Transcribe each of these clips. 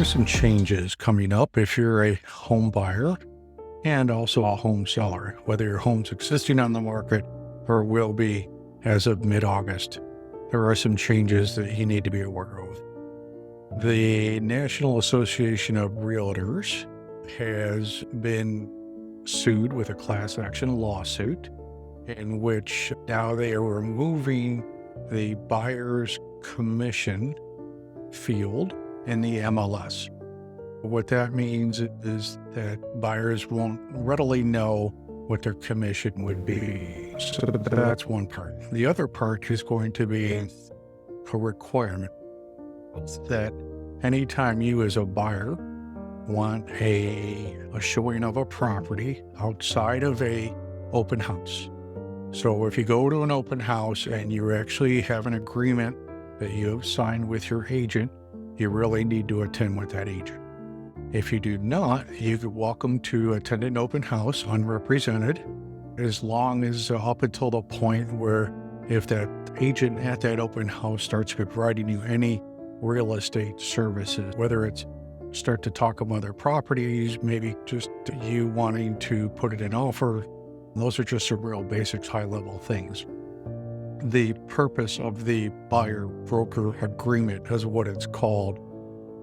There's some changes coming up if you're a home buyer and also a home seller, whether your home's existing on the market or will be as of mid-August. There are some changes that you need to be aware of. The National Association of Realtors has been sued with a class action lawsuit in which now they are removing the buyer's commission field in the MLS. What that means is that buyers won't readily know what their commission would be. So that's one part. The other part is going to be a requirement that anytime you as a buyer want a showing of a property outside of a open house. So if you go to an open house and you actually have an agreement that you have signed with your agent, you really need to attend with that agent. If you do not, you're welcome to attend an open house unrepresented, as long as up until the point where if that agent at that open house starts providing you any real estate services, whether it's start to talk about other properties, maybe just you wanting to put it in offer. Those are just some real basic high-level things. The purpose of the buyer-broker agreement, as what it's called,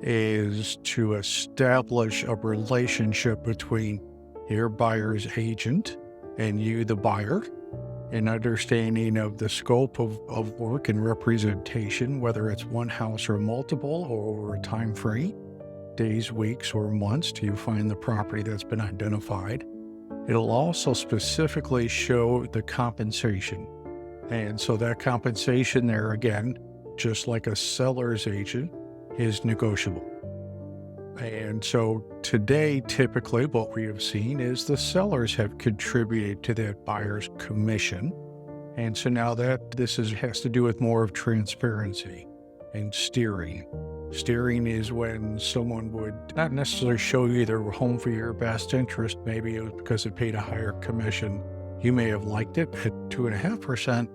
is to establish a relationship between your buyer's agent and you, the buyer, an understanding of the scope of work and representation, whether it's one house or multiple or over a time frame, days, weeks, or months till you find the property that's been identified. It'll also specifically show the compensation. And so that compensation there, again, just like a seller's agent, is negotiable. And so today, typically what we have seen is the sellers have contributed to that buyer's commission. And so now that has to do with more of transparency and steering. Steering is when someone would not necessarily show you their home for your best interest. Maybe it was because it paid a higher commission. You may have liked it at 2.5%,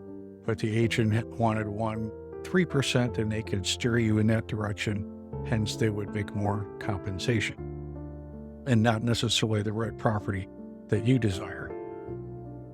but the agent wanted 3%, and they could steer you in that direction. Hence, they would make more compensation and not necessarily the right property that you desire.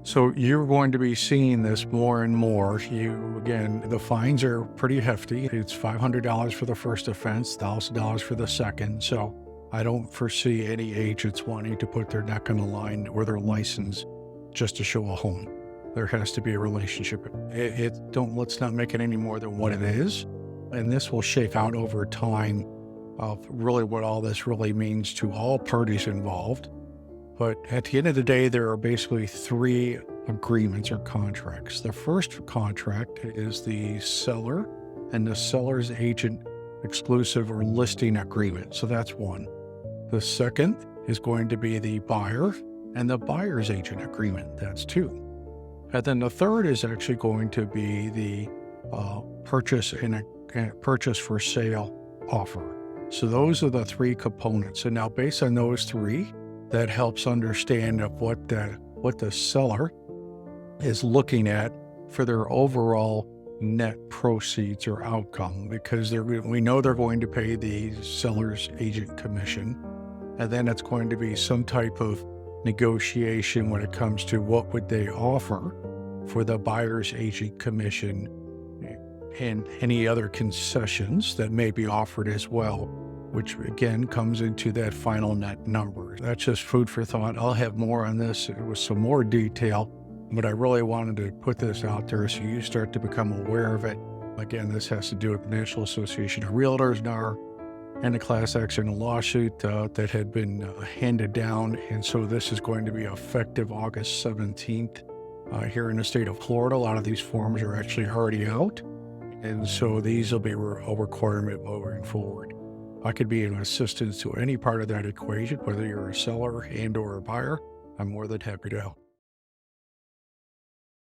So you're going to be seeing this more and more. Again, the fines are pretty hefty. It's $500 for the first offense, $1,000 for the second. So I don't foresee any agents wanting to put their neck on the line or their license just to show a home. There has to be a relationship. Let's not make it any more than what it is. And this will shake out over time of really what all this really means to all parties involved. But at the end of the day, there are basically three agreements or contracts. The first contract is the seller and the seller's agent exclusive or listing agreement. So that's one. The second is going to be the buyer and the buyer's agent agreement. That's two. And then the third is actually going to be the purchase for sale offer. So those are the three components. And now based on those three, that helps understand of what the seller is looking at for their overall net proceeds or outcome, because we know they're going to pay the seller's agent commission, and then it's going to be some type of negotiation when it comes to what would they offer for the buyer's agent commission and any other concessions that may be offered as well, which again comes into that final net number. That's just food for thought. I'll have more on this with some more detail, but I really wanted to put this out there so you start to become aware of it. Again, this has to do with the National Association of Realtors now and the class action lawsuit that had been handed down. And so this is going to be effective August 17th here in the state of Florida. A lot of these forms are actually already out. And so these will be a requirement moving forward. I could be an assistance to any part of that equation, whether you're a seller and or a buyer. I'm more than happy to help.